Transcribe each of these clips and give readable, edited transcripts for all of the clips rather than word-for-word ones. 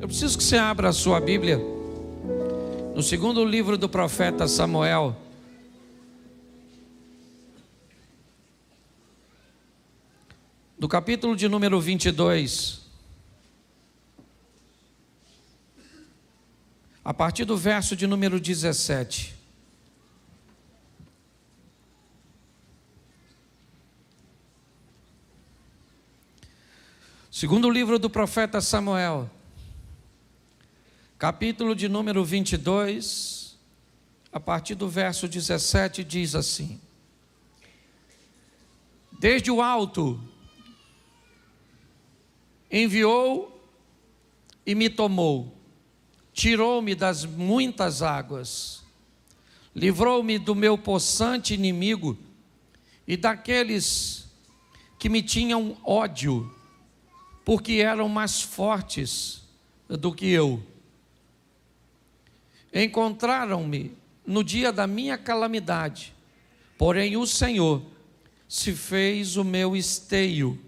Eu preciso que você abra a sua Bíblia no segundo livro do profeta Samuel. Do capítulo de número 22. A partir do verso de número 17. Segundo livro do profeta Samuel, capítulo de número 22, a partir do verso 17, diz assim: Desde o alto enviou e me tomou, tirou-me das muitas águas, livrou-me do meu possante inimigo e daqueles que me tinham ódio, porque eram mais fortes do que eu. Encontraram-me no dia da minha calamidade, porém o Senhor se fez o meu esteio,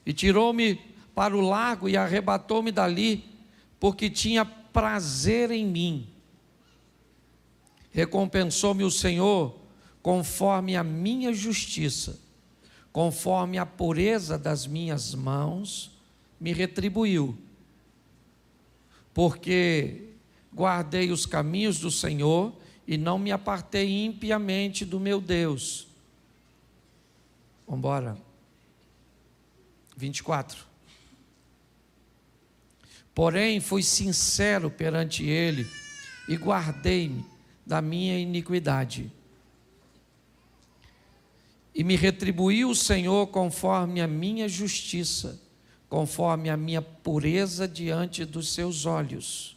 e tirou-me para o largo e arrebatou-me dali, porque tinha prazer em mim. Recompensou-me o Senhor conforme a minha justiça, conforme a pureza das minhas mãos, me retribuiu. Porque guardei os caminhos do Senhor e não me apartei impiamente do meu Deus. Vamos embora. 24. Porém, fui sincero perante Ele e guardei-me da minha iniquidade. E me retribuiu o Senhor conforme a minha justiça, conforme a minha pureza diante dos seus olhos.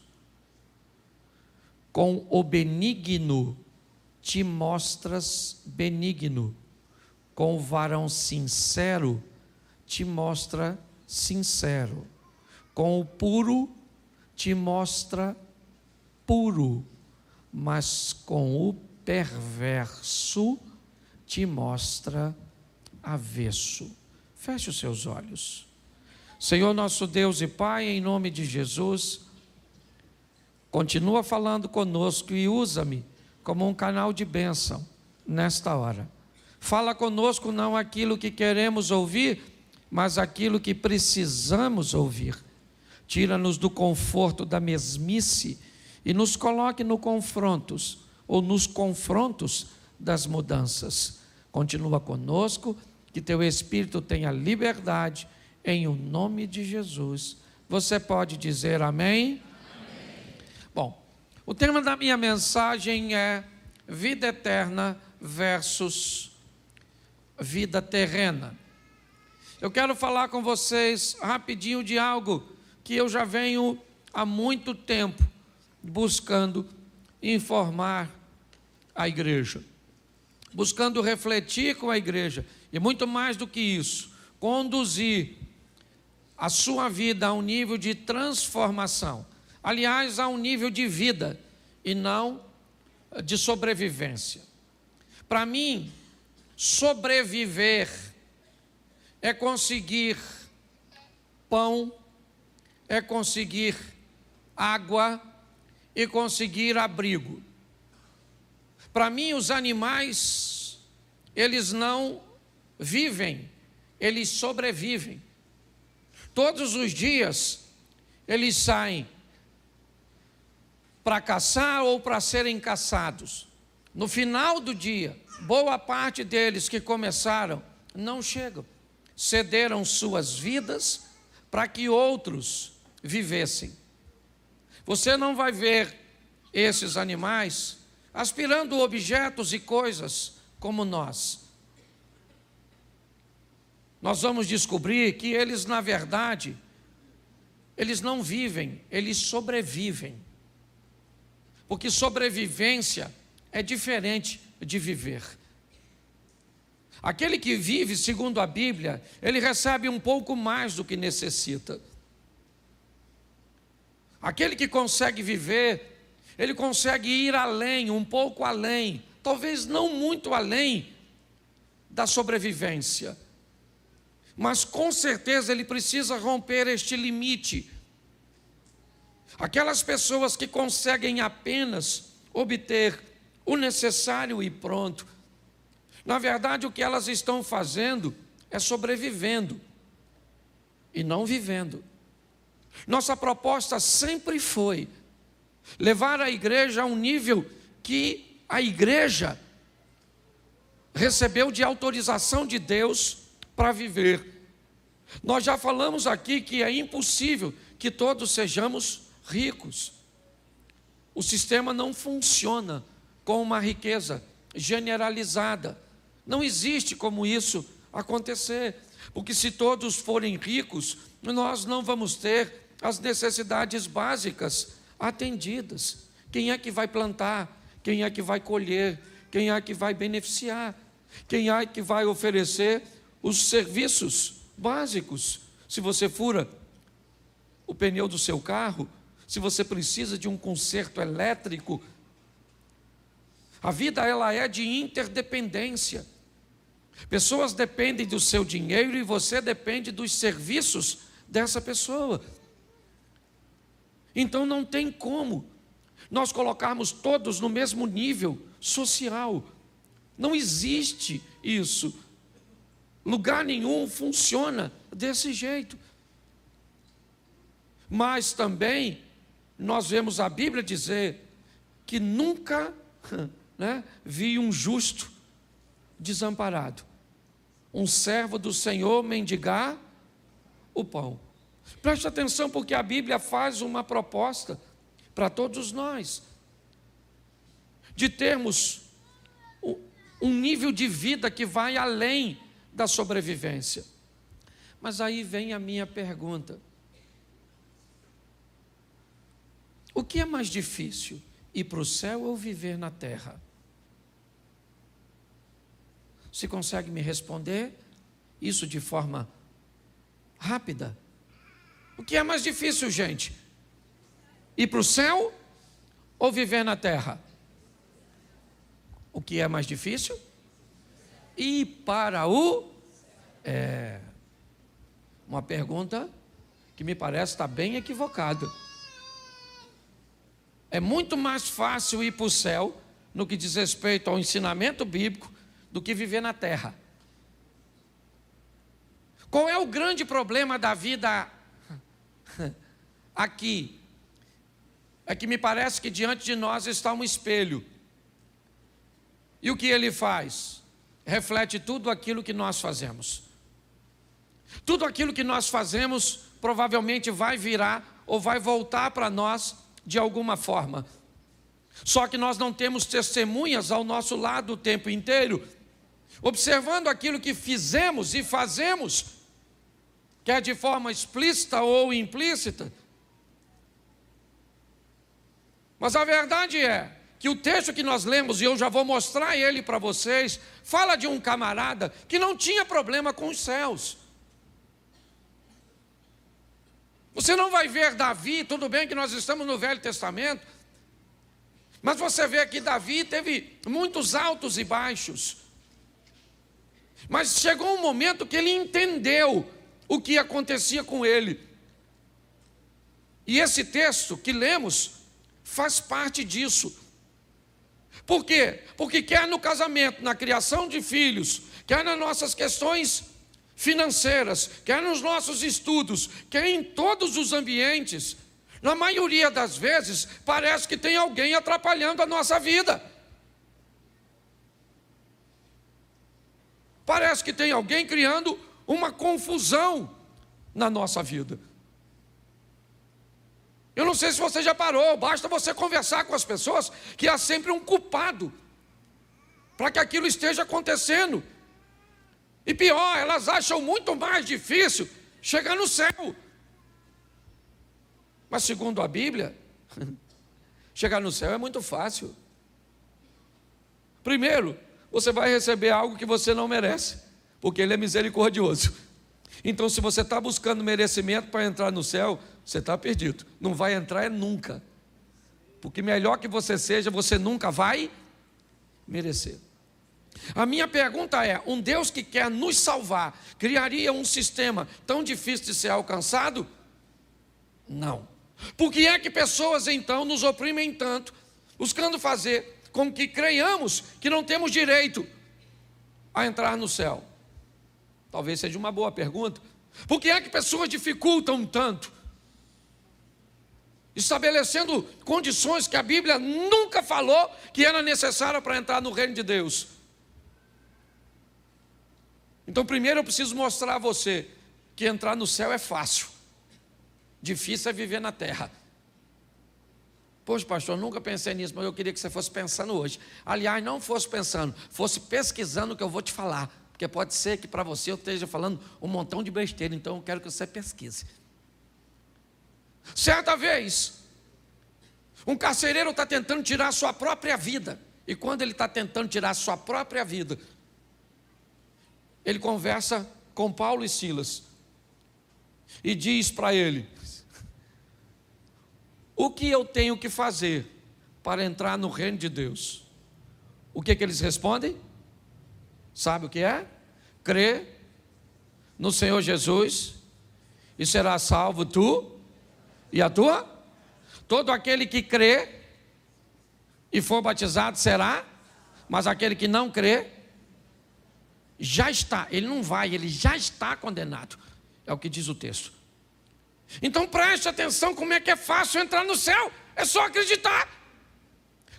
Com o benigno te mostras benigno, com o varão sincero te mostra sincero, com o puro te mostra puro, mas com o perverso te mostra avesso. Feche os seus olhos. Senhor nosso Deus e Pai, em nome de Jesus, continua falando conosco e usa-me como um canal de bênção nesta hora. Fala conosco não aquilo que queremos ouvir, mas aquilo que precisamos ouvir. Tira-nos do conforto da mesmice e nos coloque nos confrontos das mudanças. Continua conosco, que teu Espírito tenha liberdade, em o nome de Jesus. Você pode dizer amém? Amém. Bom, o tema da minha mensagem é vida eterna versus vida terrena. Eu quero falar com vocês rapidinho de algo que eu já venho há muito tempo buscando informar a igreja, buscando refletir com a igreja, e muito mais do que isso, conduzir a sua vida a um nível de transformação, aliás, a um nível de vida e não de sobrevivência. Para mim, sobreviver é conseguir pão, é conseguir água e conseguir abrigo. Para mim, os animais, eles não vivem, eles sobrevivem. Todos os dias, eles saem para caçar ou para serem caçados. No final do dia, boa parte deles que começaram não chegam. Cederam suas vidas para que outros vivessem. Você não vai ver esses animais aspirando objetos e coisas como nós. Nós vamos descobrir que eles, na verdade, eles não vivem, eles sobrevivem. Porque sobrevivência é diferente de viver. Aquele que vive, segundo a Bíblia, ele recebe um pouco mais do que necessita. Aquele que consegue viver, ele consegue ir além, um pouco além, talvez não muito além da sobrevivência. Mas com certeza ele precisa romper este limite Aquelas pessoas que conseguem apenas obter o necessário e pronto, na verdade o que elas estão fazendo é sobrevivendo e não vivendo. Nossa proposta sempre foi levar a igreja a um nível que a igreja recebeu de autorização de Deus para viver. Nós já falamos aqui que é impossível que todos sejamos ricos. O sistema não funciona com uma riqueza generalizada. Não existe como isso acontecer, porque se todos forem ricos, nós não vamos ter as necessidades básicas atendidas. Quem é que vai plantar? Quem é que vai colher? Quem é que vai beneficiar? Quem é que vai oferecer os serviços básicos? Se você fura o pneu do seu carro, se você precisa de um conserto elétrico, a vida ela é de interdependência. Pessoas dependem do seu dinheiro e você depende dos serviços dessa pessoa. Então não tem como nós colocarmos todos no mesmo nível social. Não existe isso. Lugar nenhum funciona desse jeito. Mas também nós vemos a Bíblia dizer que nunca vi um justo desamparado, um servo do Senhor mendigar o pão. Preste atenção, porque a Bíblia faz uma proposta para todos nós, de termos um nível de vida que vai além da sobrevivência. Mas aí vem a minha pergunta: o que é mais difícil, ir para o céu ou viver na terra? Você consegue me responder isso de forma rápida? O que é mais difícil, gente? Ir para o céu ou viver na terra? O que é mais difícil? Ir para o... uma pergunta que me parece estar bem equivocada. É muito mais fácil ir para o céu, no que diz respeito ao ensinamento bíblico, do que viver na terra. Qual é o grande problema da vida aqui? É que me parece que diante de nós está um espelho. E o que ele faz? Reflete tudo aquilo que nós fazemos. Tudo aquilo que nós fazemos provavelmente vai virar ou vai voltar para nós de alguma forma. Só que nós não temos testemunhas ao nosso lado o tempo inteiro, observando aquilo que fizemos e fazemos, quer de forma explícita ou implícita. Mas a verdade é que o texto que nós lemos, e eu já vou mostrar ele para vocês, fala de um camarada que não tinha problema com os céus. Você não vai ver Davi, tudo bem que nós estamos no Velho Testamento, mas você vê que Davi teve muitos altos e baixos. Mas chegou um momento que ele entendeu o que acontecia com ele. E esse texto que lemos faz parte disso. Por quê? Porque quer no casamento, na criação de filhos, quer nas nossas questões financeiras, quer nos nossos estudos, quer em todos os ambientes, na maioria das vezes, parece que tem alguém atrapalhando a nossa vida. Parece que tem alguém criando uma confusão na nossa vida. Eu não sei se você já parou, basta você conversar com as pessoas, que há sempre um culpado para que aquilo esteja acontecendo. E pior, elas acham muito mais difícil chegar no céu. Mas segundo a Bíblia, chegar no céu é muito fácil. Primeiro, você vai receber algo que você não merece, porque Ele é misericordioso. Então, se você está buscando merecimento para entrar no céu, você está perdido. Não vai entrar nunca. Porque melhor que você seja, você nunca vai merecer. A minha pergunta é: um Deus que quer nos salvar, criaria um sistema tão difícil de ser alcançado? Não. Por que é que pessoas então nos oprimem tanto, buscando fazer com que creiamos que não temos direito a entrar no céu? Talvez seja uma boa pergunta. Por que é que pessoas dificultam tanto, estabelecendo condições que a Bíblia nunca falou que era necessária para entrar no reino de Deus? Então, primeiro eu preciso mostrar a você que entrar no céu é fácil. Difícil é viver na terra. Poxa, pastor, nunca pensei nisso, mas eu queria que você fosse pensando hoje. Aliás, não fosse pensando, fosse pesquisando o que eu vou te falar. Porque pode ser que para você eu esteja falando um montão de besteira, então eu quero que você pesquise. Certa vez, um carcereiro está tentando tirar a sua própria vida. E quando ele está tentando tirar a sua própria vida, ele conversa com Paulo e Silas e diz para ele: o que eu tenho que fazer para entrar no reino de Deus? O que eles respondem? Sabe o que é? Crê no Senhor Jesus e será salvo tu e a tua. Todo aquele que crê e for batizado será, mas aquele que não crê já está, ele não vai, ele já está condenado. É o que diz o texto. Então preste atenção como é que é fácil entrar no céu. É só acreditar.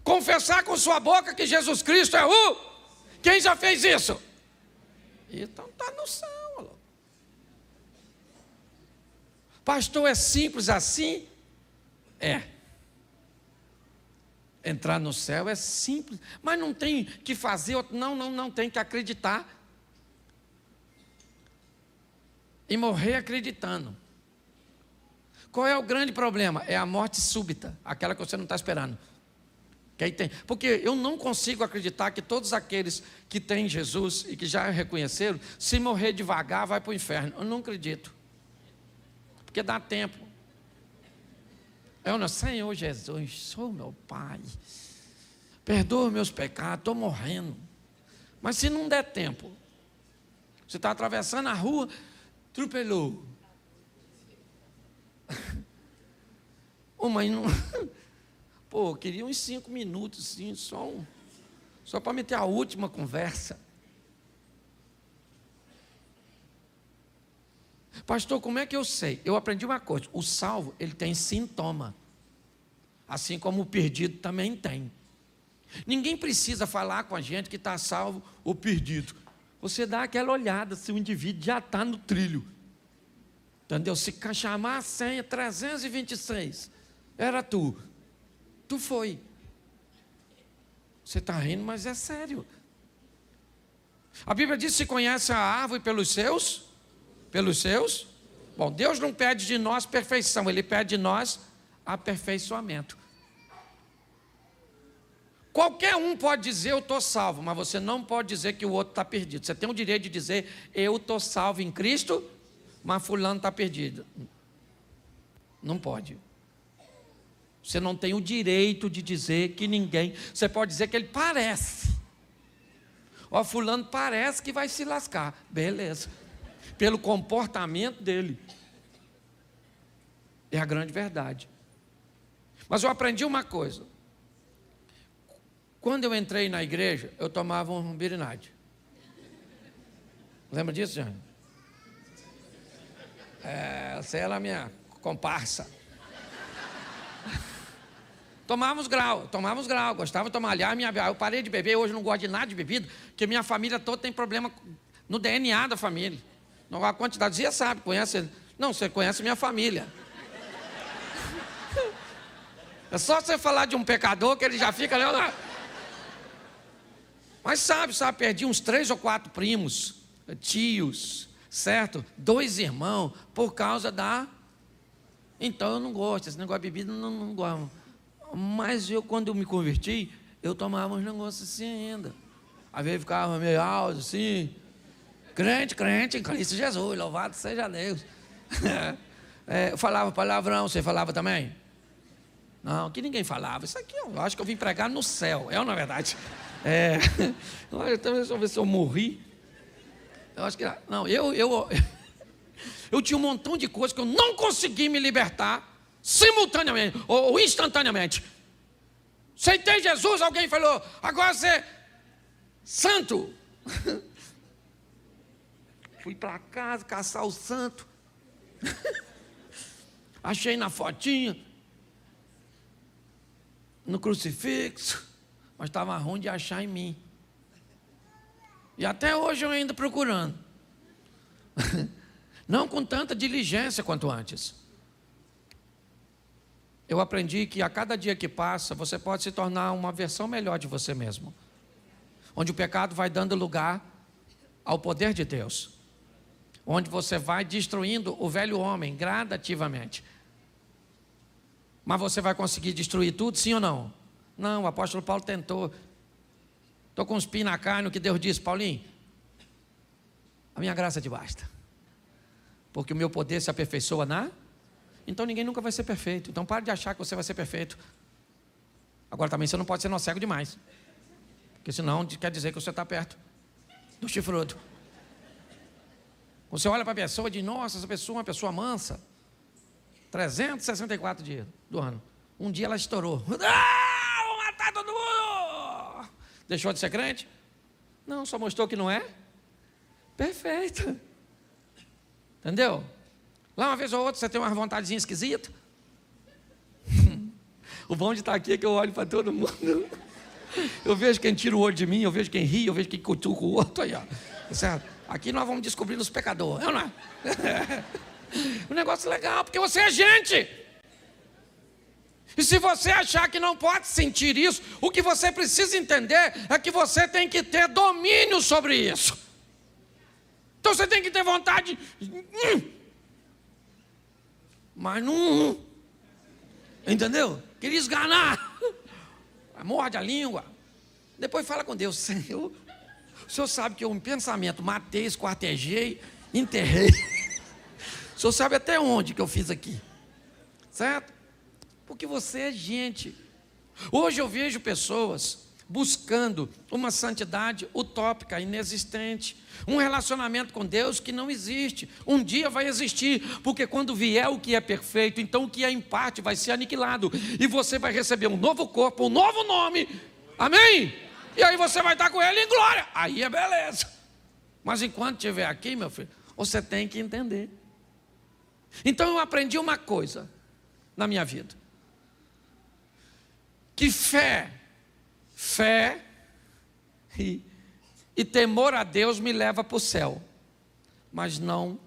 Confessar com sua boca que Jesus Cristo é o... Quem já fez isso? Então está no céu. Pastor, é simples assim? É. Entrar no céu é simples, mas não tem que fazer, não tem que acreditar. E morrer acreditando. Qual é o grande problema? É a morte súbita, aquela que você não está esperando. Que aí tem. Porque eu não consigo acreditar que todos aqueles que têm Jesus e que já reconheceram, se morrer devagar, vai para o inferno. Eu não acredito. Porque dá tempo. Eu não, Senhor Jesus, sou meu Pai. Perdoa meus pecados, estou morrendo. Mas se não der tempo, você está atravessando a rua, atropelou. Mas não... Pô, eu queria uns 5 minutos, sim, só para meter a última conversa. Pastor, como é que eu sei? Eu aprendi uma coisa, o salvo, ele tem sintoma. Assim como o perdido também tem. Ninguém precisa falar com a gente que está salvo ou perdido. Você dá aquela olhada se o indivíduo já está no trilho. Entendeu? Se chamar a senha 326, era tu. Tu foi. Você está rindo, mas é sério. A Bíblia diz: se conhece a árvore pelos seus? Pelos seus? Bom, Deus não pede de nós perfeição, Ele pede de nós aperfeiçoamento. Qualquer um pode dizer eu estou salvo, mas você não pode dizer que o outro está perdido. Você tem o direito de dizer eu estou salvo em Cristo, mas fulano está perdido. Não pode. Você não tem o direito de dizer que ninguém... Você pode dizer que ele parece. Ó, fulano parece que vai se lascar. Beleza. Pelo comportamento dele. É a grande verdade. Mas eu aprendi uma coisa. Quando eu entrei na igreja, eu tomava um birinade. Lembra disso, Jane? Essa era a minha comparsa. Tomávamos grau, gostava de tomar. Aliás, eu parei de beber, hoje não gosto de nada de bebida, porque minha família toda tem problema no DNA da família. A quantidade, você sabe, conhece? Não, você conhece minha família. É só você falar de um pecador que ele já fica... Mas sabe, perdi uns 3 ou 4 primos, tios, certo? 2 irmãos, por causa da... Então eu não gosto, esse negócio de bebida não gosto. Mas quando eu me converti, eu tomava uns negócios assim ainda. Às vezes ficava meio alto, assim. Crente em Cristo Jesus, louvado seja Deus. Eu falava palavrão, você falava também? Não, que ninguém falava. Isso aqui eu acho que eu vim pregar no céu, na verdade. Deixa eu ver se eu morri. Eu acho que... Não, eu tinha um montão de coisas que eu não consegui me libertar simultaneamente ou instantaneamente. Aceitei Jesus, alguém falou, agora você é santo. Fui para casa caçar o santo. Achei na fotinha, no crucifixo, mas estava ruim de achar em mim. E até hoje eu ainda procurando. Não com tanta diligência quanto antes. Eu aprendi que a cada dia que passa, você pode se tornar uma versão melhor de você mesmo. Onde o pecado vai dando lugar ao poder de Deus. Onde você vai destruindo o velho homem gradativamente. Mas você vai conseguir destruir tudo, sim ou não? Não, o apóstolo Paulo tentou. Estou com uns pins na carne, o que Deus disse, Paulinho, a minha graça te basta. Porque o meu poder se aperfeiçoa Então ninguém nunca vai ser perfeito. Então pare de achar que você vai ser perfeito. Agora também você não pode ser nó cego demais. Porque senão quer dizer que você está perto do chifrudo. Você olha para a pessoa e diz, nossa, essa pessoa é uma pessoa mansa. 364 dias do ano. Um dia ela estourou. Vou matar todo mundo! Deixou de ser crente? Não, só mostrou que não é perfeito. Entendeu? Lá uma vez ou outra você tem uma vontadezinha esquisita. O bom de estar aqui é que eu olho para todo mundo. Eu vejo quem tira o olho de mim, eu vejo quem ri, eu vejo quem cutuca o outro. Aí, ó. Certo? Aqui nós vamos descobrir os pecadores, não é? Um negócio legal, porque você é gente. E se você achar que não pode sentir isso, o que você precisa entender é que você tem que ter domínio sobre isso. Então você tem que ter vontade, mas não, entendeu? Queria esganar, morde a língua, depois fala com Deus, Senhor, o Senhor sabe que eu em pensamento matei, esquartejei, enterrei, o Senhor sabe até onde que eu fiz aqui, certo? Porque você é gente. Hoje eu vejo pessoas buscando uma santidade utópica, inexistente, um relacionamento com Deus que não existe. Um dia vai existir, porque quando vier o que é perfeito, então o que é em parte vai ser aniquilado, e você vai receber um novo corpo, um novo nome, amém? E aí você vai estar com ele em glória, aí é beleza. Mas enquanto estiver aqui, meu filho, você tem que entender. Então eu aprendi uma coisa na minha vida, que fé e temor a Deus me leva para o céu, mas não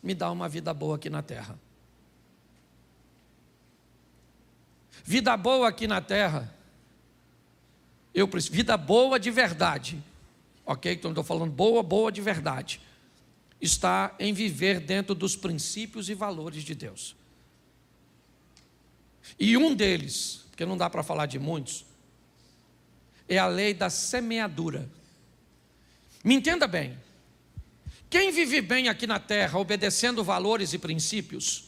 me dá uma vida boa aqui na terra. Vida boa aqui na terra, eu preciso, vida boa de verdade, ok? Então estou falando boa de verdade, está em viver dentro dos princípios e valores de Deus. E um deles, porque não dá para falar de muitos, é a lei da semeadura. Me entenda bem, quem vive bem aqui na terra, obedecendo valores e princípios,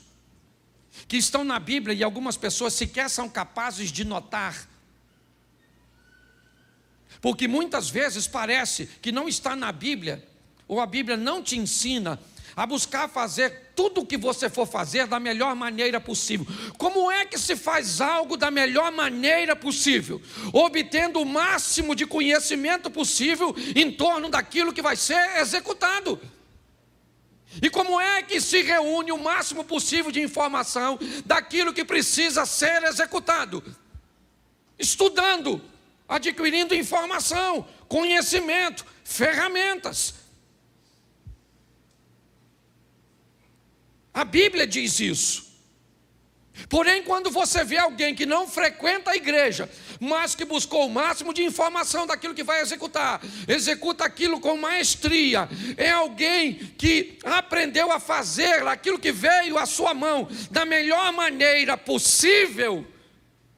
que estão na Bíblia e algumas pessoas sequer são capazes de notar, porque muitas vezes parece que não está na Bíblia, ou a Bíblia não te ensina a buscar fazer tudo o que você for fazer da melhor maneira possível. Como é que se faz algo da melhor maneira possível? Obtendo o máximo de conhecimento possível em torno daquilo que vai ser executado. E como é que se reúne o máximo possível de informação daquilo que precisa ser executado? Estudando, adquirindo informação, conhecimento, ferramentas. A Bíblia diz isso. Porém, quando você vê alguém que não frequenta a igreja, mas que buscou o máximo de informação daquilo que vai executar, executa aquilo com maestria, é alguém que aprendeu a fazer aquilo que veio à sua mão da melhor maneira possível,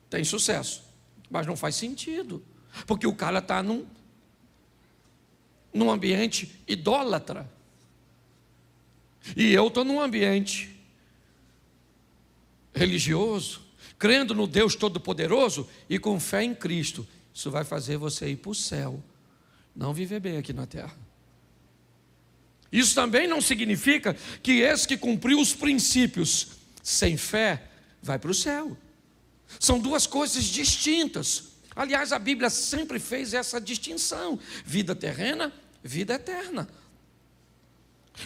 tem sucesso. Mas não faz sentido, porque o cara está num ambiente idólatra. E eu estou num ambiente religioso, crendo no Deus Todo-Poderoso e com fé em Cristo. Isso vai fazer você ir para o céu, não viver bem aqui na terra. Isso também não significa que esse que cumpriu os princípios sem fé vai para o céu. São duas coisas distintas. Aliás, a Bíblia sempre fez essa distinção: vida terrena, vida eterna.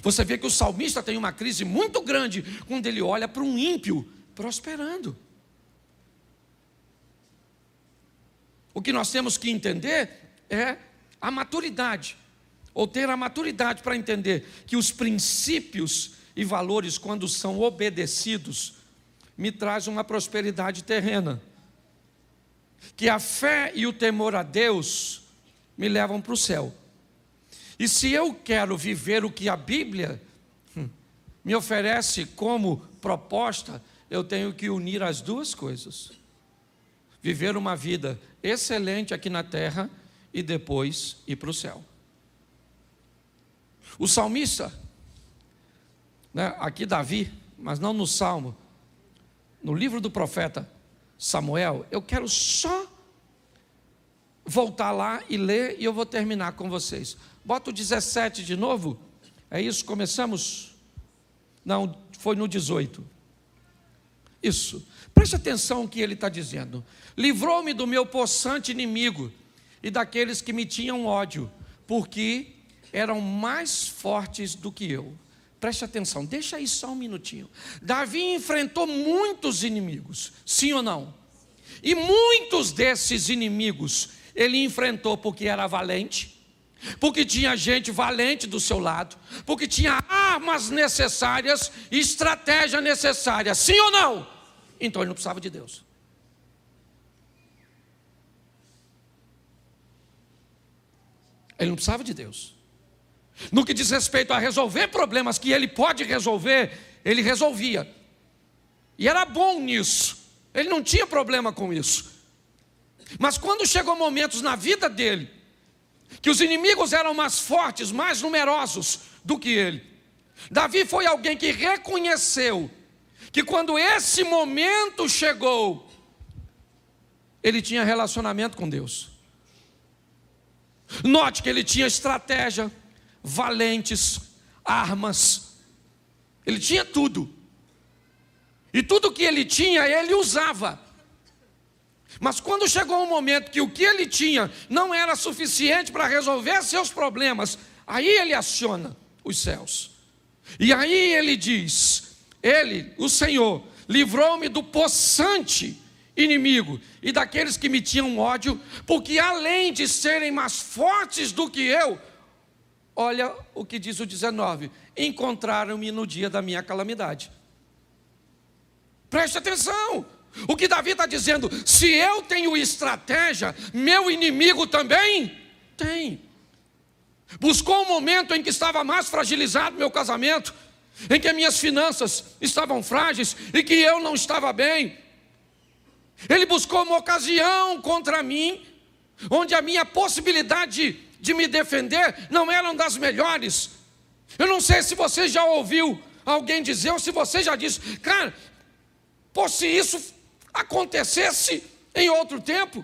Você vê que o salmista tem uma crise muito grande quando ele olha para um ímpio prosperando. O que nós temos que entender é a maturidade, ou ter a maturidade para entender que os princípios e valores, quando são obedecidos, me trazem uma prosperidade terrena. Que a fé e o temor a Deus me levam para o céu. E se eu quero viver o que a Bíblia me oferece como proposta, eu tenho que unir as duas coisas. Viver uma vida excelente aqui na terra e depois ir para o céu. O salmista, aqui Davi, mas não no Salmo, no livro do profeta Samuel, eu quero só voltar lá e ler, e eu vou terminar com vocês. Bota o 17 de novo. É isso, começamos? Não, foi no 18. Isso. Preste atenção no que ele está dizendo. Livrou-me do meu possante inimigo e daqueles que me tinham ódio, porque eram mais fortes do que eu. Preste atenção, deixa aí só um minutinho. Davi enfrentou muitos inimigos, sim ou não? E muitos desses inimigos ele enfrentou porque era valente, porque tinha gente valente do seu lado, porque tinha armas necessárias e estratégia necessária, sim ou não? Então ele não precisava de Deus. Ele não precisava de Deus. No que diz respeito a resolver problemas que ele pode resolver, ele resolvia. E era bom nisso. Ele não tinha problema com isso. Mas quando chegou momentos na vida dele, que os inimigos eram mais fortes, mais numerosos do que ele, Davi foi alguém que reconheceu que quando esse momento chegou, ele tinha relacionamento com Deus. Note que ele tinha estratégia, valentes, armas, ele tinha tudo. E tudo que ele tinha, ele usava. Mas quando chegou um momento que o que ele tinha não era suficiente para resolver seus problemas, aí ele aciona os céus. E aí ele diz, o Senhor, livrou-me do possante inimigo e daqueles que me tinham ódio, porque além de serem mais fortes do que eu, olha o que diz o 19, encontraram-me no dia da minha calamidade. Preste atenção, o que Davi está dizendo: se eu tenho estratégia, meu inimigo também tem. Buscou um momento em que estava mais fragilizado meu casamento, em que minhas finanças estavam frágeis e que eu não estava bem. Ele buscou uma ocasião contra mim, onde a minha possibilidade de me defender não eram das melhores. Eu não sei se você já ouviu alguém dizer, ou se você já disse, cara, pô, se isso acontecesse em outro tempo,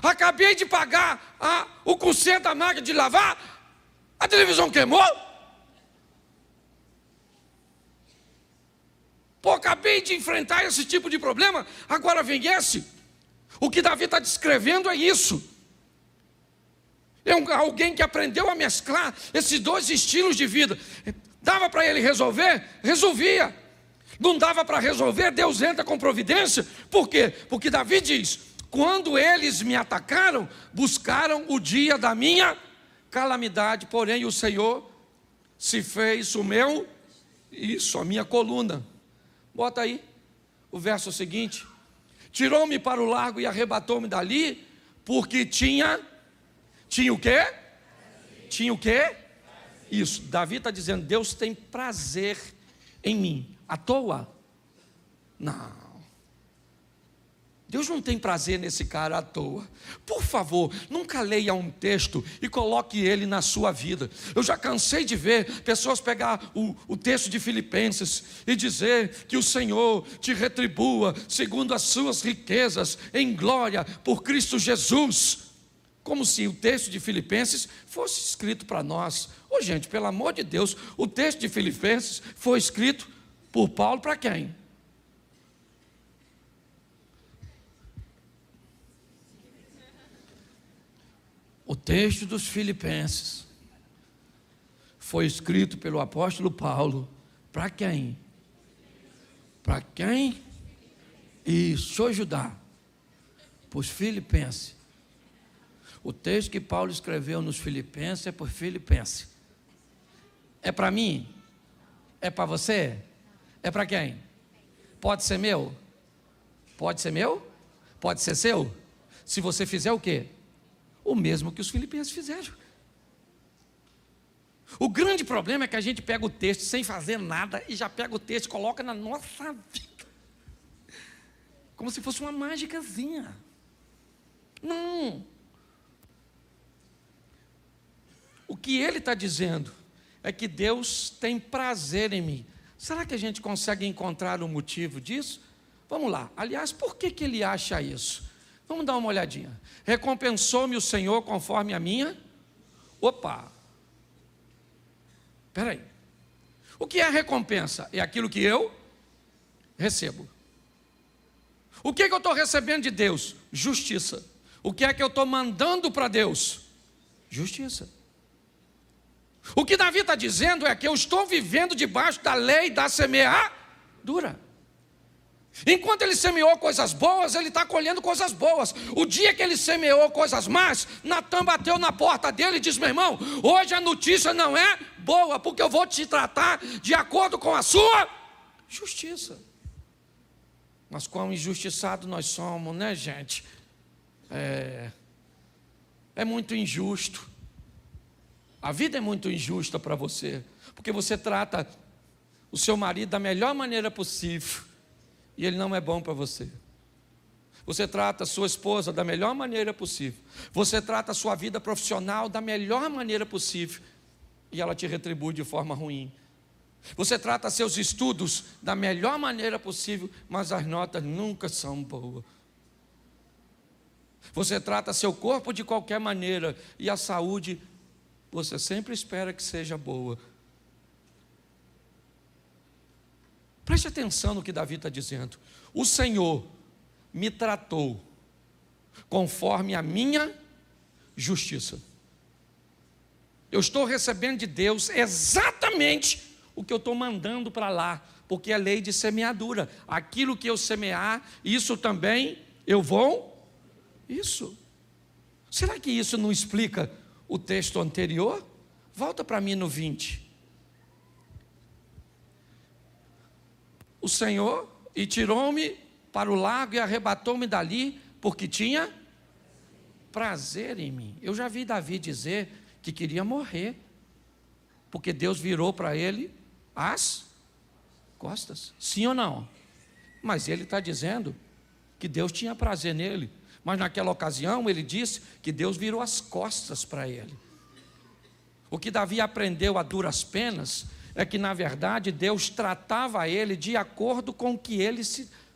acabei de pagar o conserto da máquina de lavar, a televisão queimou. Pô, acabei de enfrentar esse tipo de problema, agora vem esse. O que Davi está descrevendo é isso. É alguém que aprendeu a mesclar esses dois estilos de vida. Dava para ele resolver? Resolvia. Não dava para resolver? Deus entra com providência. Por quê? Porque Davi diz, quando eles me atacaram, buscaram o dia da minha calamidade, porém o Senhor se fez a minha coluna. Bota aí o verso seguinte. Tirou-me para o largo e arrebatou-me dali, porque tinha o quê? Tinha o quê? Isso, Davi está dizendo, Deus tem prazer em mim. À toa? Não. Deus não tem prazer nesse cara à toa. Por favor, nunca leia um texto e coloque ele na sua vida. Eu já cansei de ver pessoas pegar o texto de Filipenses e dizer que o Senhor te retribua segundo as suas riquezas em glória por Cristo Jesus. Como se o texto de Filipenses fosse escrito para nós. Ô gente, pelo amor de Deus, o texto de Filipenses foi escrito por Paulo para quem? texto dos Filipenses foi escrito pelo apóstolo Paulo para quem? Para quem? Isso, ajudar. Para os Filipenses. O texto que Paulo escreveu nos Filipenses é para os Filipenses. É para mim? É para você? É para quem? Pode ser meu? Pode ser meu? Pode ser seu? Se você fizer o quê? O mesmo que os Filipenses fizeram. O grande problema é que a gente pega o texto sem fazer nada e já pega o texto e coloca na nossa vida. Como se fosse uma mágicazinha. Não. O que ele está dizendo é que Deus tem prazer em mim. Será que a gente consegue encontrar o motivo disso? Vamos lá. Aliás, por que ele acha isso? Vamos dar uma olhadinha. Recompensou-me o Senhor conforme a minha... Opa! Espera aí. O que é recompensa? É aquilo que eu recebo. O que eu estou recebendo de Deus? Justiça. O que é que eu estou mandando para Deus? Justiça. O que Davi está dizendo é que eu estou vivendo debaixo da lei da semeadura. Enquanto ele semeou coisas boas, ele está colhendo coisas boas. O dia que ele semeou coisas más, Natan bateu na porta dele e disse: meu irmão, hoje a notícia não é boa, porque eu vou te tratar de acordo com a sua justiça. Mas quão injustiçado nós somos, né, gente? É muito injusto. A vida é muito injusta para você, porque você trata o seu marido da melhor maneira possível, e ele não é bom para você. Você trata a sua esposa da melhor maneira possível. Você trata a sua vida profissional da melhor maneira possível, e ela te retribui de forma ruim. Você trata seus estudos da melhor maneira possível, mas as notas nunca são boas. Você trata seu corpo de qualquer maneira, e a saúde você sempre espera que seja boa. Preste atenção no que Davi está dizendo. O Senhor me tratou conforme a minha justiça. Eu estou recebendo de Deus exatamente o que eu estou mandando para lá, porque é lei de semeadura. Aquilo que eu semear, isso também eu vou. Isso. Será que isso não explica o texto anterior? Volta para mim no 20. O Senhor e tirou-me para o lago e arrebatou-me dali, porque tinha prazer em mim. Eu já vi Davi dizer que queria morrer, porque Deus virou para ele as costas. Sim ou não? Mas ele está dizendo que Deus tinha prazer nele. Mas naquela ocasião ele disse que Deus virou as costas para ele. O que Davi aprendeu a duras penas é que, na verdade, Deus tratava ele de acordo com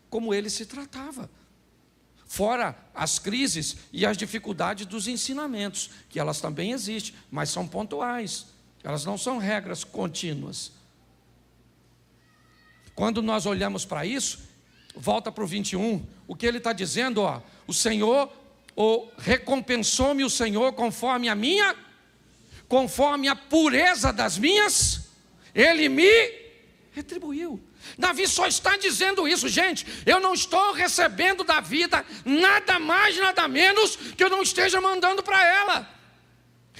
como ele se tratava. Fora as crises e as dificuldades dos ensinamentos, que elas também existem, mas são pontuais. Elas não são regras contínuas. Quando nós olhamos para isso, volta para o 21, o que ele está dizendo, o Senhor, recompensou-me o Senhor conforme a pureza das minhas, Ele me retribuiu. Davi só está dizendo isso, gente. Eu não estou recebendo da vida nada mais, nada menos que eu não esteja mandando para ela.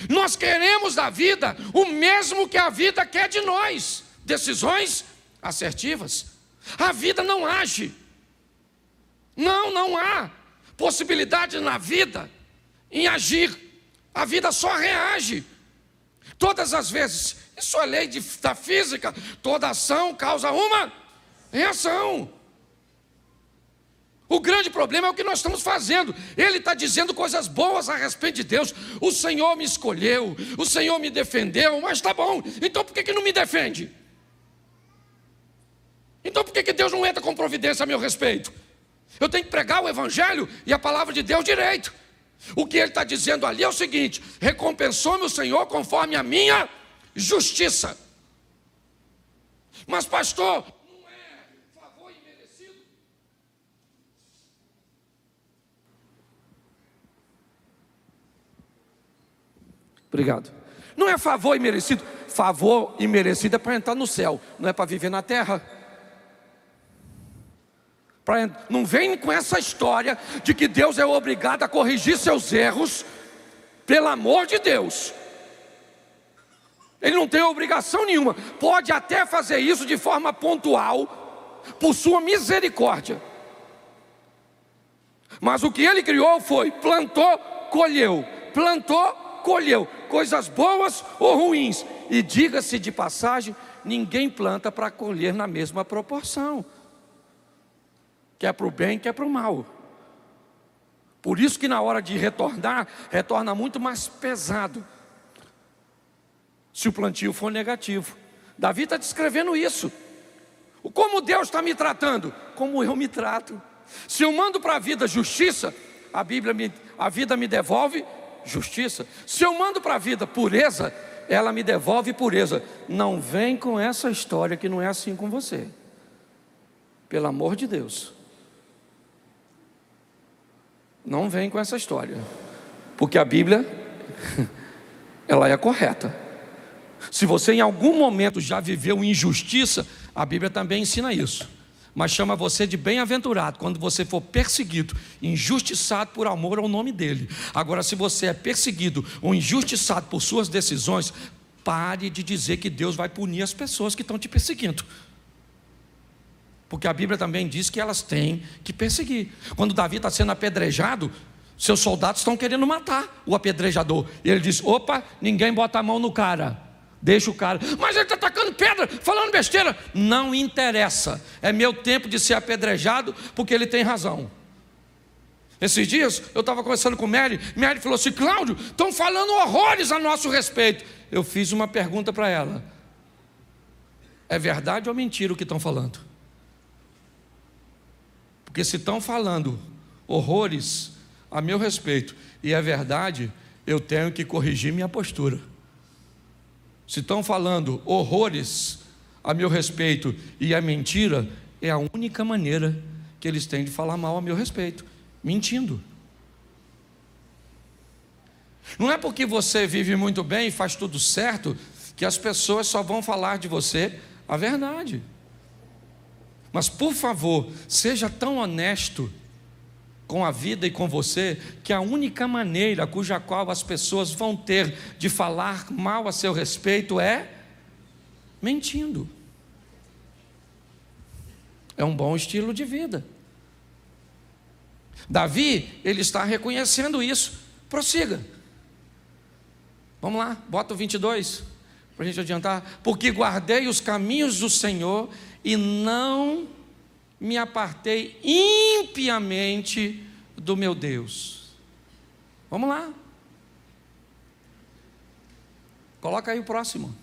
Nós queremos da vida o mesmo que a vida quer de nós. Decisões assertivas. A vida não age. Não há possibilidade na vida em agir. A vida só reage. Todas as vezes, isso é lei da física, toda ação causa uma reação. O grande problema é o que nós estamos fazendo. Ele está dizendo coisas boas a respeito de Deus. O Senhor me escolheu, o Senhor me defendeu, mas está bom, então por que não me defende? Então por que Deus não entra com providência a meu respeito? Eu tenho que pregar o Evangelho e a palavra de Deus direito. O que ele está dizendo ali é o seguinte: recompensou-me o Senhor conforme a minha justiça. Mas pastor, não é favor imerecido? Obrigado. Não é favor imerecido. Favor imerecido é para entrar no céu, não é para viver na terra. Não vem com essa história de que Deus é obrigado a corrigir seus erros. Pelo amor de Deus, Ele não tem obrigação nenhuma. Pode até fazer isso de forma pontual, por sua misericórdia. Mas o que Ele criou foi: plantou, colheu, plantou, colheu, coisas boas ou ruins. E diga-se de passagem, ninguém planta para colher na mesma proporção, quer para o bem, quer para o mal. Por isso que na hora de retornar, retorna muito mais pesado, se o plantio for negativo. Davi está descrevendo isso. Como Deus está me tratando? Como eu me trato. Se eu mando para a vida justiça, a vida me devolve justiça. Se eu mando para a vida pureza, ela me devolve pureza. Não vem com essa história que não é assim com você. Pelo amor de Deus. Não vem com essa história, porque a Bíblia, ela é correta. Se você em algum momento já viveu injustiça, a Bíblia também ensina isso. Mas chama você de bem-aventurado quando você for perseguido, injustiçado por amor ao nome dele. Agora, se você é perseguido ou injustiçado por suas decisões, pare de dizer que Deus vai punir as pessoas que estão te perseguindo, porque a Bíblia também diz que elas têm que perseguir. Quando Davi está sendo apedrejado, seus soldados estão querendo matar o apedrejador. E ele diz: opa, ninguém bota a mão no cara, deixa o cara. Mas ele está tacando pedra, falando besteira. Não interessa, é meu tempo de ser apedrejado, porque ele tem razão. Esses dias eu estava conversando com Mary falou assim: Cláudio, estão falando horrores a nosso respeito. Eu fiz uma pergunta para ela: é verdade ou mentira o que estão falando? Porque se estão falando horrores a meu respeito e é verdade, eu tenho que corrigir minha postura. Se estão falando horrores a meu respeito e é mentira, é a única maneira que eles têm de falar mal a meu respeito, mentindo. Não é porque você vive muito bem e faz tudo certo que as pessoas só vão falar de você a verdade. Mas por favor, seja tão honesto com a vida e com você, que a única maneira cuja qual as pessoas vão ter de falar mal a seu respeito é mentindo. É um bom estilo de vida. Davi, ele está reconhecendo isso. Prossiga. Vamos lá, bota o 22 para a gente adiantar. Porque guardei os caminhos do Senhor e não me apartei impiamente do meu Deus. Vamos lá. Coloca aí o próximo.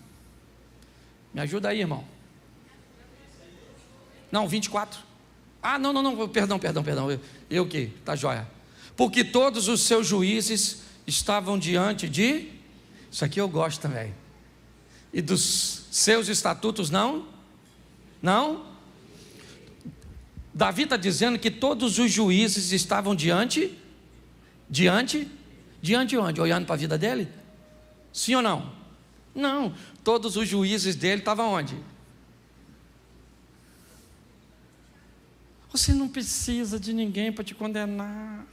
Me ajuda aí, irmão. Não, 24. Ah, não, perdão. Eu o quê? Tá joia. Porque todos os seus juízes estavam diante de... Isso aqui eu gosto também. E dos seus estatutos não? Davi está dizendo que todos os juízes estavam diante onde? Olhando para a vida dele? Sim ou não? Não, todos os juízes dele estavam onde? Você não precisa de ninguém para te condenar.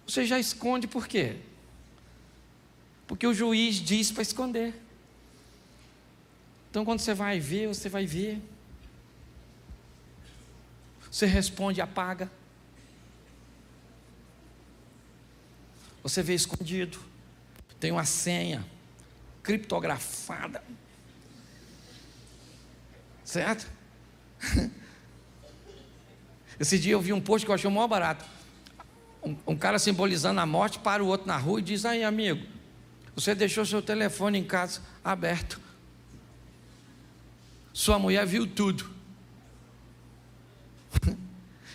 Você já esconde por quê? Porque o juiz diz para esconder. Então quando você vai ver, você vai ver. Você responde, apaga. Você vê escondido. Tem uma senha criptografada. Certo? Esse dia eu vi um post que eu achei o maior barato. Um cara simbolizando a morte para o outro na rua e diz: aí, amigo, você deixou seu telefone em casa aberto. Sua mulher viu tudo.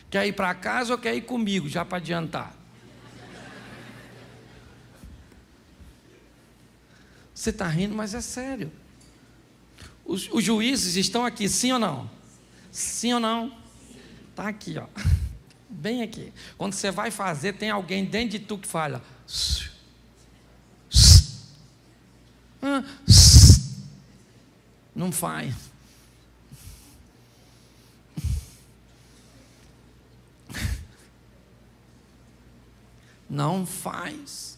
Quer ir para casa ou quer ir comigo, já para adiantar? Você está rindo, mas é sério. Os juízes estão aqui, sim ou não? Sim ou não? Está aqui, ó. Bem aqui. Quando você vai fazer, tem alguém dentro de tu que fala: Não faz. Não faz.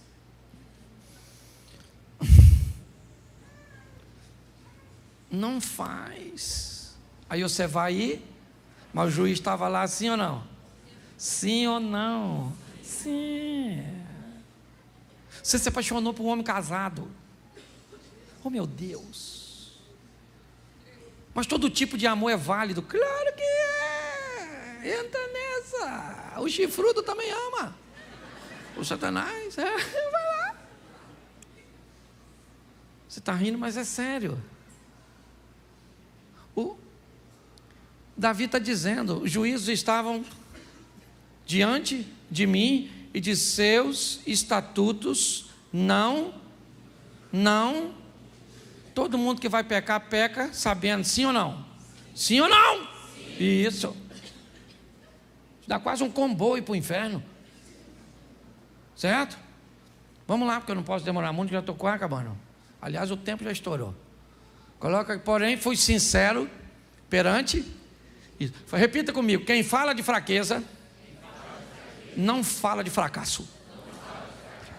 Não faz. Aí você vai ir, mas o juiz estava lá, sim ou não? Sim ou não? Sim. Você se apaixonou por um homem casado. Oh, meu Deus. Mas todo tipo de amor é válido. Claro que é. Entra nessa. O chifrudo também ama. O Satanás, vai lá. Você está rindo, mas é sério. O Davi está dizendo, os juízos estavam diante de mim e de seus estatutos não, todo mundo que vai pecar, peca sabendo, sim ou não? Sim ou não? Sim. Isso. Dá quase um comboio para o inferno. Certo? Vamos lá, porque eu não posso demorar muito, já estou quase acabando. Aliás, o tempo já estourou. Coloca, porém, fui sincero perante. Repita comigo: quem fala de fraqueza, não fala de fracasso.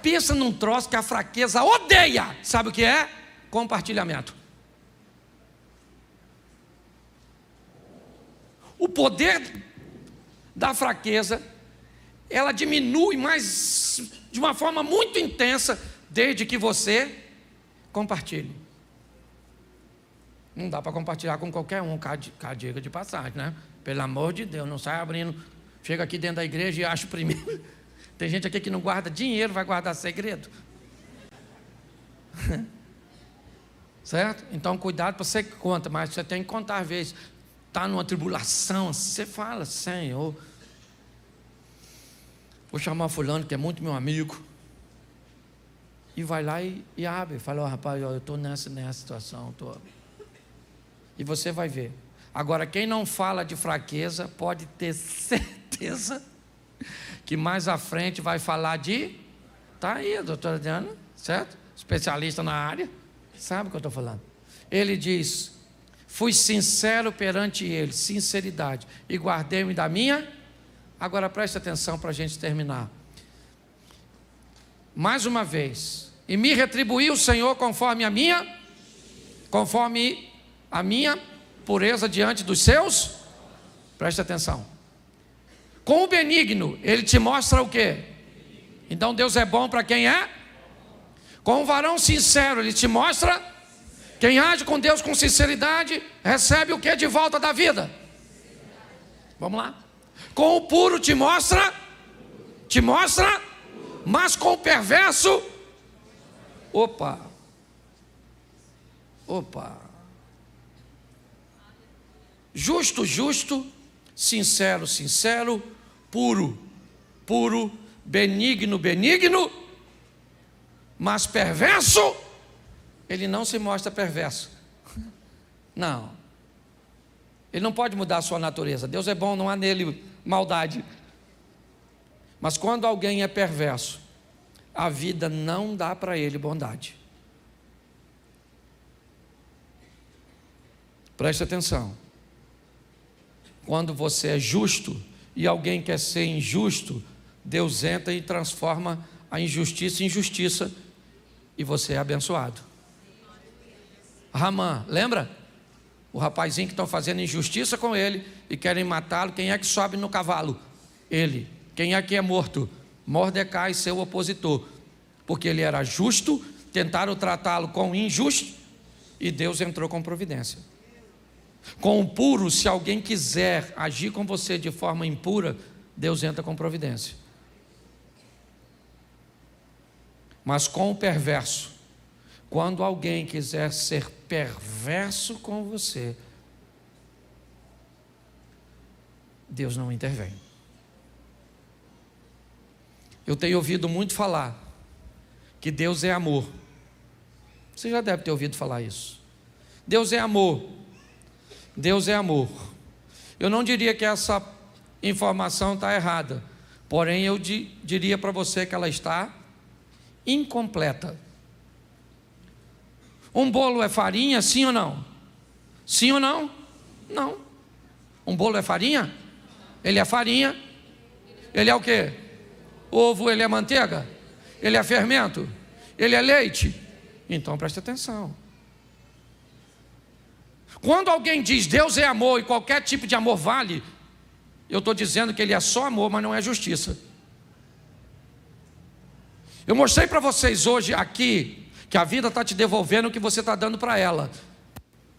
Pensa num troço que a fraqueza odeia. Sabe o que é? Compartilhamento. O poder da fraqueza, ela diminui, mas de uma forma muito intensa, desde que você compartilhe. Não dá para compartilhar com qualquer um, diga de passagem, né? Pelo amor de Deus, não sai abrindo. Chega aqui dentro da igreja e acha o primeiro. Tem gente aqui que não guarda dinheiro, vai guardar segredo. Certo? Então cuidado para você que conta, mas você tem que contar às vezes. Está numa tribulação, você fala: Senhor, vou chamar fulano que é muito meu amigo. E vai lá e abre. Fala: oh, rapaz, eu estou nessa situação. E você vai ver. Agora, quem não fala de fraqueza, pode ter certeza que mais à frente vai falar de... Está aí a doutora Diana, certo? Especialista na área, sabe o que eu estou falando. Ele diz: fui sincero perante ele, sinceridade, e guardei-me da minha... Agora preste atenção para a gente terminar. Mais uma vez: e me retribuiu o Senhor conforme a minha pureza diante dos seus. Preste atenção. Com o benigno, ele te mostra o quê? Então Deus é bom para quem é? Com o varão sincero, ele te mostra. Quem age com Deus com sinceridade, recebe o que de volta da vida? Vamos lá. Com o puro te mostra, mas com o perverso, opa, justo, sincero, puro, benigno, mas perverso, ele não se mostra perverso. Não. Ele não pode mudar a sua natureza. Deus é bom, não há nele maldade. Mas quando alguém é perverso, a vida não dá para ele bondade. Preste atenção. Quando você é justo e alguém quer ser injusto, Deus entra e transforma a injustiça em justiça e você é abençoado. Ramã, lembra? O rapazinho que estão fazendo injustiça com ele e querem matá-lo. Quem é que sobe no cavalo? Ele. Quem é que é morto? Mordecai, seu opositor. Porque ele era justo, tentaram tratá-lo com injusto e Deus entrou com providência. Com o puro, se alguém quiser agir com você de forma impura, Deus entra com providência. Mas com o perverso, quando alguém quiser ser perverso com você, Deus não intervém. Eu tenho ouvido muito falar que Deus é amor. Você já deve ter ouvido falar isso. Deus é amor. Deus é amor. Eu não diria que essa informação está errada, porém eu diria para você que ela está incompleta. Um bolo é farinha, sim ou não? Sim ou não? Não. Um bolo é farinha? Ele é farinha. Ele é o quê? Ovo, ele é manteiga? Ele é fermento? Ele é leite? Então preste atenção. Quando alguém diz Deus é amor e qualquer tipo de amor vale, eu estou dizendo que Ele é só amor, mas não é justiça. Eu mostrei para vocês hoje aqui que a vida está te devolvendo o que você está dando para ela.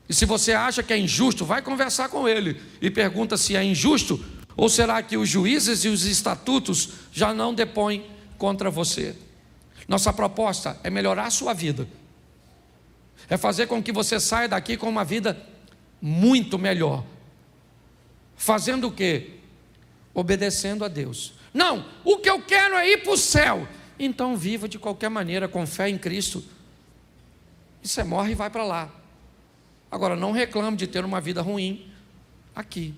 E se você acha que é injusto, vai conversar com ele e pergunta se é injusto, ou será que os juízes e os estatutos já não depõem contra você. Nossa proposta é melhorar a sua vida, é fazer com que você saia daqui com uma vida muito melhor. Fazendo o quê? Obedecendo a Deus. Não, o que eu quero é ir para o céu. Então viva de qualquer maneira, com fé em Cristo. E você morre e vai para lá. Agora não reclame de ter uma vida ruim aqui.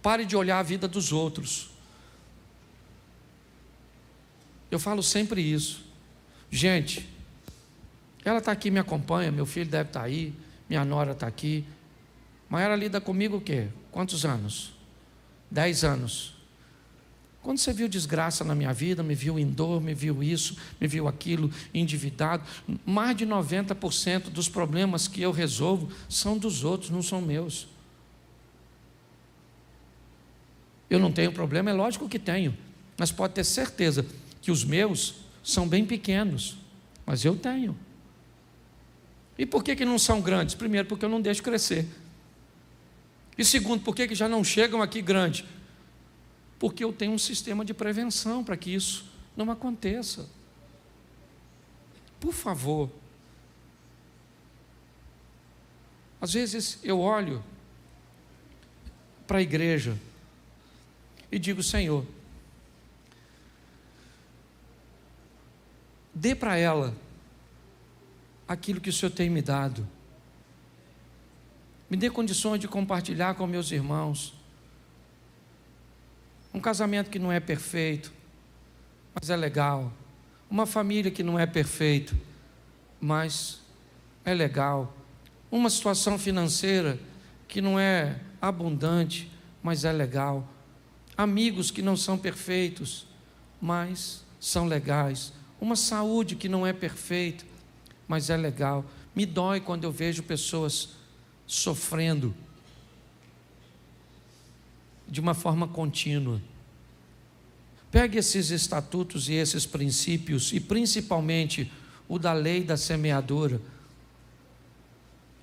Pare de olhar a vida dos outros. Eu falo sempre isso. Gente, ela está aqui, me acompanha, meu filho deve estar aí, minha nora está aqui. Mas ela lida comigo o quê? Quantos anos? 10 anos. Quando você viu desgraça na minha vida, me viu em dor, me viu isso, me viu aquilo, endividado, mais de 90% dos problemas que eu resolvo são dos outros, não são meus. Eu não tenho problema, é lógico que tenho, mas pode ter certeza que os meus são bem pequenos, mas eu tenho. E por que não são grandes? Primeiro, porque eu não deixo crescer. E segundo, por que já não chegam aqui grandes? Porque eu tenho um sistema de prevenção para que isso não aconteça. Por favor. Às vezes eu olho para a igreja e digo: Senhor, dê para ela aquilo que o Senhor tem me dado. Me dê condições de compartilhar com meus irmãos. Um casamento que não é perfeito, mas é legal. Uma família que não é perfeita, mas é legal. Uma situação financeira que não é abundante, mas é legal. Amigos que não são perfeitos, mas são legais. Uma saúde que não é perfeita, mas é legal. Me dói quando eu vejo pessoas sofrendo de uma forma contínua. Pegue esses estatutos e esses princípios, e principalmente o da lei da semeadura,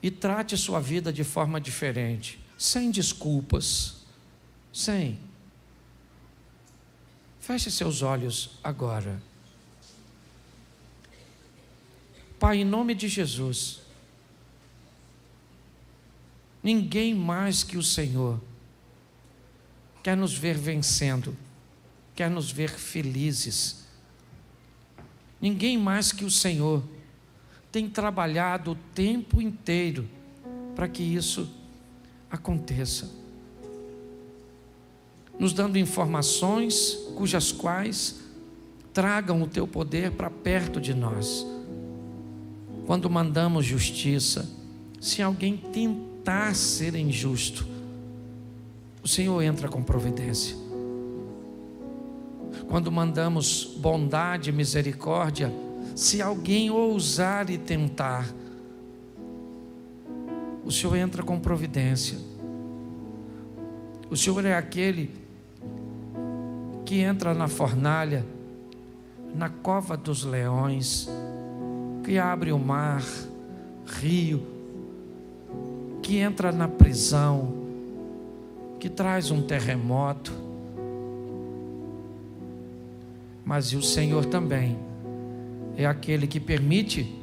e trate sua vida de forma diferente, sem desculpas, sem. Feche seus olhos agora. Pai, em nome de Jesus, ninguém mais que o Senhor quer nos ver vencendo, quer nos ver felizes. Ninguém mais que o Senhor tem trabalhado o tempo inteiro para que isso aconteça, nos dando informações cujas quais tragam o teu poder para perto de nós. Quando mandamos justiça, se alguém tentar ser injusto, o Senhor entra com providência. Quando mandamos bondade e misericórdia, se alguém ousar e tentar, o Senhor entra com providência. O Senhor é aquele que entra na fornalha, na cova dos leões, que abre o mar, rio, que entra na prisão, que traz um terremoto. Mas o Senhor também é aquele que permite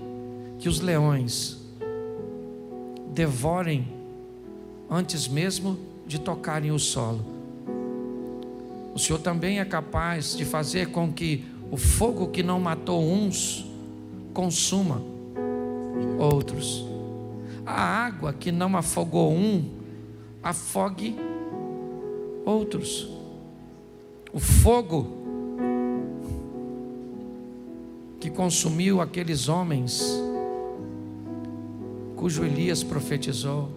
que os leões devorem antes mesmo de tocarem o solo. O Senhor também é capaz de fazer com que o fogo que não matou uns consuma outros. A água que não afogou um, afogue outros. O fogo que consumiu aqueles homens cujo Elias profetizou.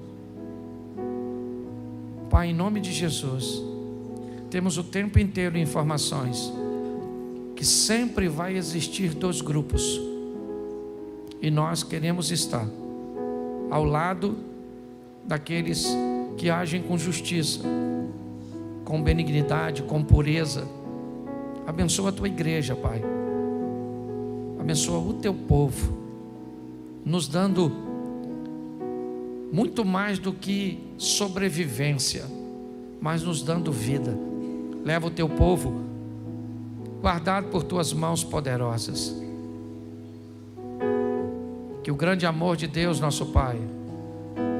Pai, em nome de Jesus, temos o tempo inteiro informações que sempre vai existir 2 grupos, e nós queremos estar ao lado daqueles que agem com justiça, com benignidade, com pureza. Abençoa a tua igreja, Pai. Abençoa o teu povo, nos dando muito mais do que sobrevivência, mas nos dando vida. Leva o teu povo guardado por tuas mãos poderosas. Que o grande amor de Deus, nosso Pai,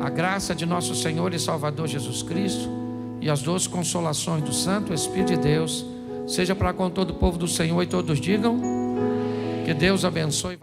a graça de nosso Senhor e Salvador Jesus Cristo e as doces consolações do Santo Espírito de Deus seja para com todo o povo do Senhor, e todos digam: que Deus abençoe.